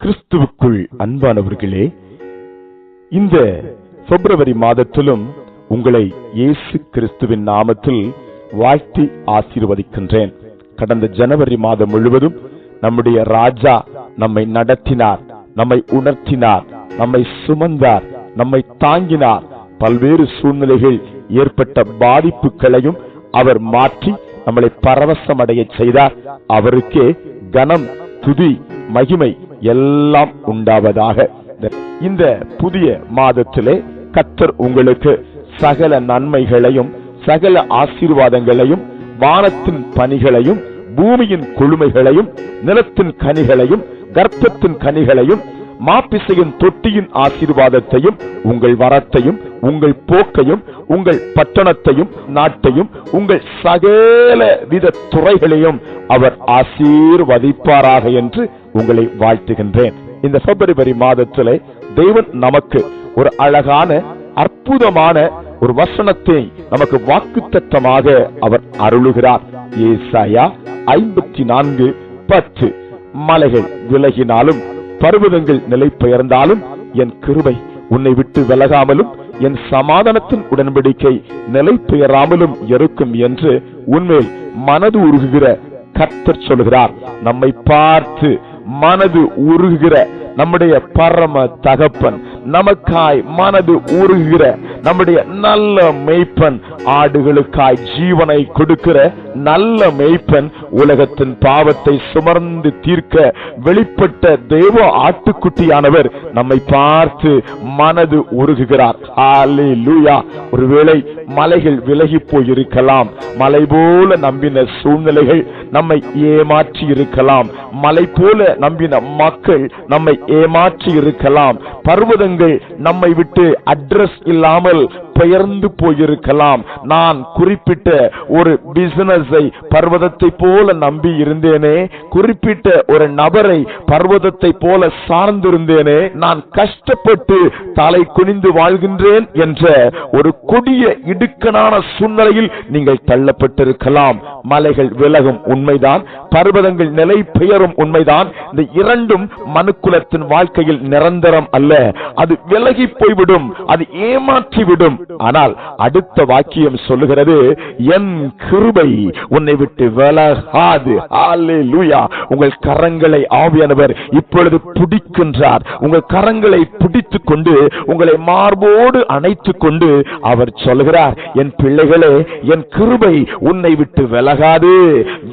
கிறிஸ்துவுக்குள் அன்பானவர்களே, இந்த பிப்ரவரி மாதத்திலும் உங்களை இயேசு கிறிஸ்துவின் நாமத்தில் வாழ்த்தி ஆசீர்வதிக்கின்றேன். கடந்த ஜனவரி மாதம் முழுவதும் நம்முடைய ராஜா நம்மை நடத்தினார், நம்மை உணர்த்தினார், நம்மை சுமந்தார், நம்மை தாங்கினார். பல்வேறு சூழ்நிலைகள் ஏற்பட்ட பாதிப்புகளையும் அவர் மாற்றி நம்மளை பரவசமடைய செய்தார். அவருக்கே கனம், துதி, மகிமை எல்லாம் உண்டாவதாக. இந்த புதிய மாதத்திலே கர்த்தர் உங்களுக்கு சகல நன்மைகளையும் சகல ஆசீர்வாதங்களையும் வானத்தின் பனிகளையும் பூமியின் கொழுமைகளையும் நிலத்தின் கனிகளையும் கர்ப்பத்தின் கனிகளையும் மாப்பிசையின் தொட்டியின் ஆசீர்வாதத்தையும் உங்கள் வரத்தையும் உங்கள் போக்கையும் உங்கள் பட்டணத்தையும் நாட்டையும் உங்கள் சகல வித துறைகளையும் அவர் ஆசீர்வதிப்பாராக என்று உங்களை வாழ்த்துகின்றேன். இந்த பிப்ரவரி மாதத்திலே தேவன் நமக்கு ஒரு அழகான அற்புதமான ஒரு வசனத்தை நமக்கு வாக்குத்தத்தமாக அவர் அருளுகிறார். ஏசாயா 54:10. மலைகள் விலகினாலும் பர்வதங்கள் நிலை பெயர்ந்தாலும் என் கிருபை உன்னை விட்டு விலகாமலும் என் சமாதானத்தின் உடன்படிக்கை நிலை பெயராமலும் இருக்கும் என்று உன்மேல் மனது உருகுகிற கர்த்தர் சொல்கிறார். நம்மை பார்த்து மனது உருகுகிற நம்முடைய பரம தகப்பன், நமக்காய் மனது உருகுகிற நம்முடைய நல்ல மேய்ப்பன், ஆடுகளுக்காய் ஜீவனை கொடுக்கிற நல்ல மேய்ப்பன், உலகத்தின் பாவத்தை சுமர்ந்து தீர்க்க வெளிப்பட்ட தேவ ஆட்டுக்குட்டியானவர் நம்மை பார்த்து மனது உருகுகிறார். ஹல்லேலூயா. ஒருவேளை மலைகள் விலகி போயிருக்கலாம், மலை போல நம்பின சூழ்நிலைகள் நம்மை ஏமாற்றி இருக்கலாம், மலை போல நம்பின மக்கள் நம்மை ஏமாற்றி இருக்கலாம், பர்வதங்கள் நம்மை விட்டு அட்ரஸ் இல்லாமல் பெயர்ந்து போயிருக்கலாம். நான் குறிப்பிட்ட ஒரு பிசினஸை பர்வதத்தை போல நம்பி இருந்தேனே, குறிப்பிட்ட ஒரு நபரை பர்வதத்தை போல சார்ந்திருந்தேனே, நான் கஷ்டப்பட்டு தலை குனிந்து வாழ்கின்றேன் என்ற ஒரு கொடிய இடுக்கனான சூழ்நிலையில் நீங்கள் தள்ளப்பட்டிருக்கலாம். மலைகள் விலகும் உண்மைதான், பர்வதங்கள் நிலை பெயரும் உண்மைதான். இந்த இரண்டும் மனுக்குலத்தின் வாழ்க்கையில் நிரந்தரம் அல்ல. அது விலகி போய்விடும், அது ஏமாற்றிவிடும். ஆனால் அடுத்த வாக்கியம் சொல்லுகிறது, என் கிருபை உன்னை விட்டு விலகாது. ஹல்லேலூயா. உங்கள் கரங்களை ஆவியானவர் இப்பொழுது பிடிக்கின்றார். உங்கள் கரங்களை பிடித்துக் கொண்டு உங்களை மார்போடு அணைத்துக் கொண்டு அவர் சொல்கிறார், என் பிள்ளைகளே, என் கிருபை உன்னை விட்டு விலகாது.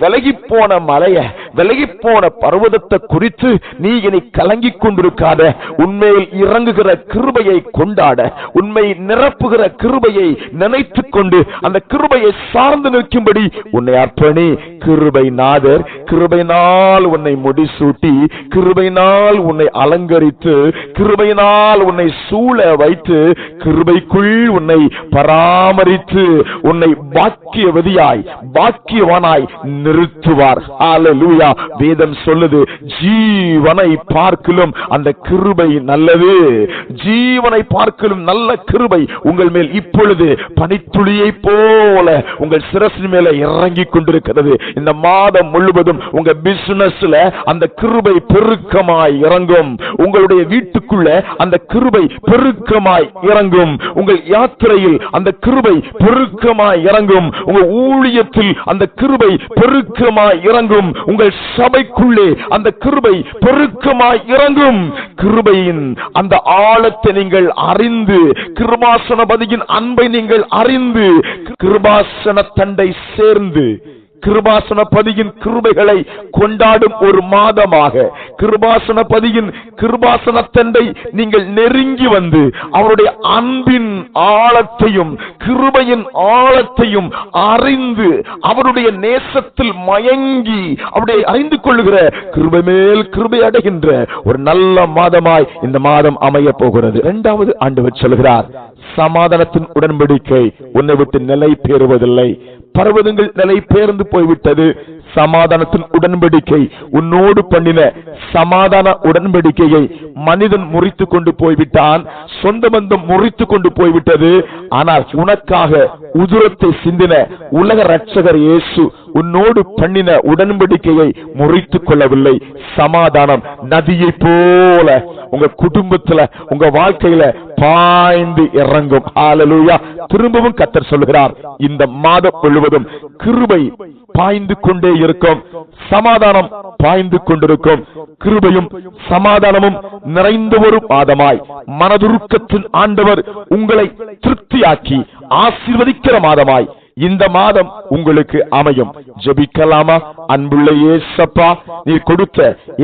விலகி போன மலைய, விலகி போன பர்வதத்தை குறித்து நீ இனி கலங்கிக் கொண்டிருக்காத. உண்மையில் இறங்குகிற கிருபையை கொண்டாட, உண்மை நிரப்புகிற கிருபையை நினைத்துக் கொண்டு அந்த கிருபையை சார்ந்து நிற்கும்படி உன்னை அர்ப்பணி. கிருபை நாதர் கிருபையினால் உன்னை முடிசூட்டி, கிருபையினால் உன்னை அலங்கரித்து, கிருபையினால் உன்னை சூழ வைத்து, கிருபைக்குள் உன்னை பராமரித்து உன்னை பாக்கியவதியாய் பாக்கியவானாய் நிறுத்துவார். ஹல்லேலூயா. வேதம் சொல்லுது, ஜீவனை பார்க்கிலும் அந்த கிருபை நல்லது. ஜீவனை பார்க்கிலும் நல்ல கிருபை உங்கள் மேல் இப்பொழுது பனித்துளியை போல உங்கள் சிரசின் மேல இறங்கிக் கொண்டிருக்கிறது. இந்த மாதம் முழுவதும் உங்க பிசினஸ்ல அந்த கிருபை பெருக்கமாய் இறங்கும். உங்களுடைய வீட்டுக்குள்ள அந்த கிருபை பெருக்கமாய் இறங்கும். உங்கள் யாத்திரையில் அந்த கிருபை பெருக்கமாய் இறங்கும். உங்க ஊழியத்தில் அந்த கிருபை பெருக்கமாய் இறங்கும். உங்கள் சபைக்குள்ளே அந்த கிருபை பெருக்கமாய் இறங்கும். கிருபையின் அந்த ஆழத்தை நீங்கள் அறிந்து, கிருபாசனபதியின் அன்பை நீங்கள் அறிந்து, கிருபாசன தண்டை சேர்ந்து கிருபாசனபதியின் கிருபைகளை கொண்டாடும் ஒரு மாதமாக, கிருபாசனபதியின் கிருபாசனத்தண்டை நீங்கள் நெருங்கி வந்து அவருடைய அன்பின் ஆழத்தையும் கிருபையின் ஆழத்தையும் அறிந்து அவருடைய நேசத்தில் மயங்கி அவருடைய அறிந்து கொள்ளுகிற கிருபை மேல் கிருபை அடைகின்ற ஒரு நல்ல மாதமாய் இந்த மாதம் அமைய போகிறது. இரண்டாவது ஆண்டவர் சொல்கிறார், சமாதானத்தின் உடன்படிக்கை உன்னை விட்டு நிலை பெறுவதில்லை. பர்வதங்கள் நிலை பெயர்ந்து போய்விட்டது, சமாதானத்தின் உடன்படிக்கை, உன்னோடு பண்ணின சமாதான உடன்படிக்கையை மனிதன் முறித்து கொண்டு போய்விட்டான். சொந்த பந்தம் முறித்து கொண்டு போய்விட்டது. ஆனால் உனக்காக உதுரத்தை சிந்தின உலக இரட்சகர் இயேசு உன்னோடு பண்ணின உடன்படிக்கையை முறித்துக் கொள்ளவில்லை. சமாதானம் நதியை போல உங்க குடும்பத்துல, உங்க வாழ்க்கையில பாய்ந்து இறங்கும். ஹல்லேலூயா. திரும்பவும் கர்த்தர் சொல்கிறார், இந்த மாதம் முழுவதும் கிருபை பாய்ந்து கொண்டே இருக்கும், சமாதானம் பாய்ந்து கொண்டிருக்கும். கிருபையும் சமாதானமும் நிறைந்த ஒரு மாதமாய் மனதுருக்கத்தின் ஆண்டவர் உங்களை திருப்தியாக்கி ஆசீர்வதிக்கிற மாதமாய் இந்த மாதம் உங்களுக்கு அமையும். ஜெபிக்கலாமா? அன்புள்ள இயேசப்பா, நீ கொடுத்த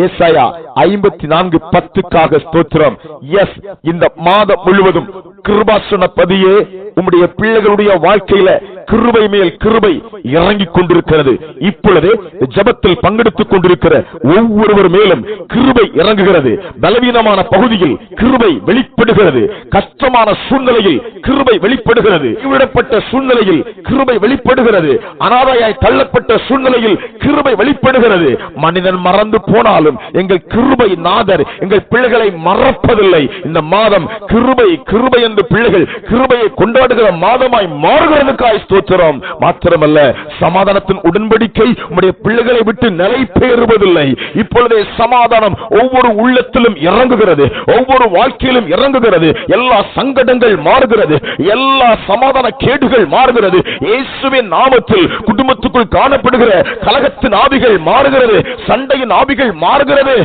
ஏசாயா 54:10க்காக ஸ்தோத்திரம். எஸ், இந்த மாதம் முழுவதும் கிருபாசனப்பதியே உம்முடைய பிள்ளைகளுடைய வாழ்க்கையில கிருபை மேல் கிருபை இறங்கிக் கொண்டிருக்கிறது. இப்பொழுது ஜெபத்தில் பங்கெடுத்துக் கொண்டிருக்கிற ஒவ்வொருவர் மேலும் கிருபை இறங்குகிறது. பலவீனமான பகுதியில் கிருபை வெளிப்படுகிறது. கஷ்டமான சூழ்நிலையில் கிருபை வெளிப்படுகிறது. விடப்பட்ட சூழ்நிலையில் கிருபை வெளிப்படுகிறது. அனாதையாய் தள்ளப்பட்ட சூழ்நிலையில் கிருபை வெளிப்படுகிறது. மனிதன் மறந்து போனாலும் எங்கள் கிருபை நாதர் எங்கள் பிள்ளைகளை மறப்பதில்லை. இந்த மாதம் கிருபை கிருபை என்று பிள்ளைகள் கிருபையை கொண்டாடுகிற மாதமாய் மாறுகிறதுக்காய் ஸ்தோத்திரம். மாத்திரமல்ல, சமாதானத்தின் உடன்படிக்கை உம்முடைய பிள்ளைகளை விட்டு நிலை பெறுவதில்லை. இப்பொழுதே சமாதானம் ஒவ்வொரு உள்ளத்திலும் இறங்குகிறது, ஒவ்வொரு வாழ்க்கையிலும் இறங்குகிறது. எல்லா சங்கடங்கள் மாறுகிறது, எல்லா சமாதான கேடுகள் மாறுகிறது. இயேசுவின் நாமத்தில் குடும்பத்துக்குள் காணப்படுகிற கலகத்தின் ஆவிகள் மாறுகிறது, சண்டையின் ஆவிகள் மாறுகிறது,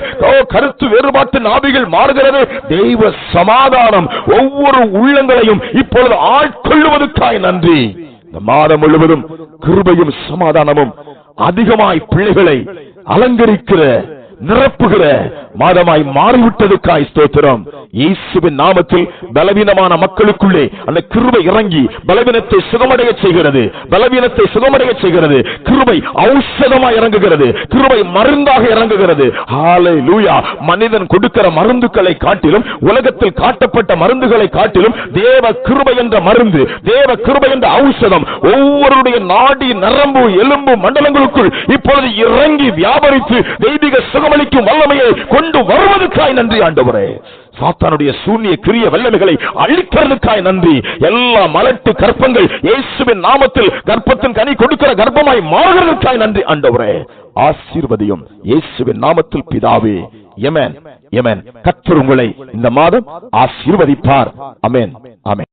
கருத்து வேறுபாட்டின் ஆவிகள் மாறுகிறது. தெய்வ சமாதானம் ஒவ்வொரு உள்ளங்களையும் இப்பொழுது ஆட்கொள்ளுவதற்காய் நன்றி. இந்த மாதம் முழுவதும் கிருபையும் சமாதானமும் அதிகமாய் பிள்ளைகளை அலங்கரிக்கிற நிரப்புகிற மாதமாய் மாறிவிட்டதுக்காய் ஸ்தோத்திரம். இயேசுவின் நாமத்தில் பலவீனமான மக்களுக்குள்ளே அந்த கிருபை இறங்கி பலவீனத்தை சுகமடைய செய்கிறது, பலவீனத்தை சுகமடைய செய்கிறது. கிருபை ஔஷதமாய் இறங்குகிறது, கிருபை மருந்தாக இறங்குகிறது. ஹல்லேலூயா. மனிதன் கொடுக்கிற மருந்துகளை காட்டிலும், உலகத்தில் காட்டப்பட்ட மருந்துகளை காட்டிலும் தேவ கிருபை என்ற மருந்து, தேவ கிருபை என்ற ஔஷதம் ஒவ்வொருடைய நாடி நரம்பு எலும்பு மண்டலங்களுக்குள் இப்பொழுது இறங்கி வியாபரித்து தெய்வீக சுகமளிக்கும் வல்லமையை கொண்டு வருவதற்காய் நன்றி ஆண்டவரே. சாத்தானுடைய சூனிய கிரிய வல்லமைகளை அழிக்கிறதுக்காய் நன்றி. எல்லா மலட்டு கற்பங்கள் இயேசுவின் நாமத்தில் கர்ப்பத்தின் கனி கொடுக்கிற கர்ப்பமாய் மாறுகிறதுக்காய் நன்றி ஆண்டவரே. ஆசீர்வதியும் இயேசுவின் நாமத்தில் பிதாவே. ஆமென், ஆமென். கர்த்தர் உங்களை இந்த மாதம் ஆசீர்வதிப்பார். ஆமென், ஆமென்.